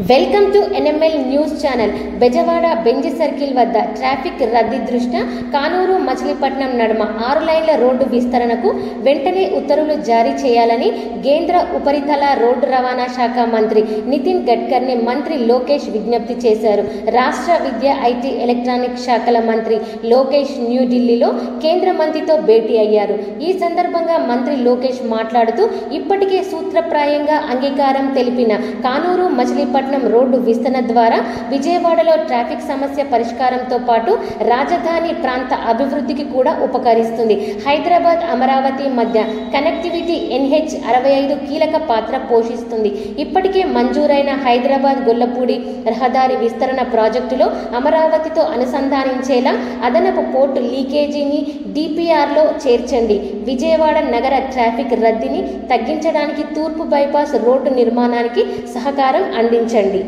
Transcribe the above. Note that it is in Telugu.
Welcome to NML news channel. Bezawada Benz circle వద్ద ట్రాఫిక్ రద్దీ దృష్ట్యా కానూరు మచిలీపట్నం నడుమ 6 లైన్ల రోడ్డు విస్తరణకు వెంటనే ఉత్తర్వులు జారీ చేయాలని కేంద్ర ఉపరితల రోడ్డు రవాణా శాఖ మంత్రి నితిన్ గడ్కర్ని మంత్రి లోకేష్ విజ్ఞప్తి చేశారు. రాష్ట్ర విద్య, ఐటీ, ఎలక్ట్రానిక్ శాఖల మంత్రి లోకేష్ న్యూఢిల్లీలో కేంద్ర మంత్రితో భేటీ అయ్యారు. ఈ సందర్భంగా మంత్రి లోకేష్ మాట్లాడుతూ ఇప్పటికే సూత్రప్రాయంగా అంగీకారం తెలిపిన కానూరు మచిలీపట్నం రోడ్డు విస్తరణ ద్వారా విజయవాడలో ట్రాఫిక్ సమస్య పరిష్కారంతో పాటు రాజధాని ప్రాంత అభివృద్ధికి కూడా ఉపకరిస్తుంది. హైదరాబాద్, అమరావతి మధ్య కనెక్టివిటీ NH-65 కీలక పాత్ర పోషిస్తుంది. ఇప్పటికే మంజూరైన హైదరాబాద్ గొల్లపూడి రహదారి విస్తరణ ప్రాజెక్టులో అమరావతితో అనుసంధానించేలా అదనపు పోర్టు లీకేజీని DPRలో చేర్చండి. విజయవాడ నగర ట్రాఫిక్ రద్దీని తగ్గించడానికి తూర్పు బైపాస్ రోడ్డు నిర్మాణానికి సహకారం అందించండి.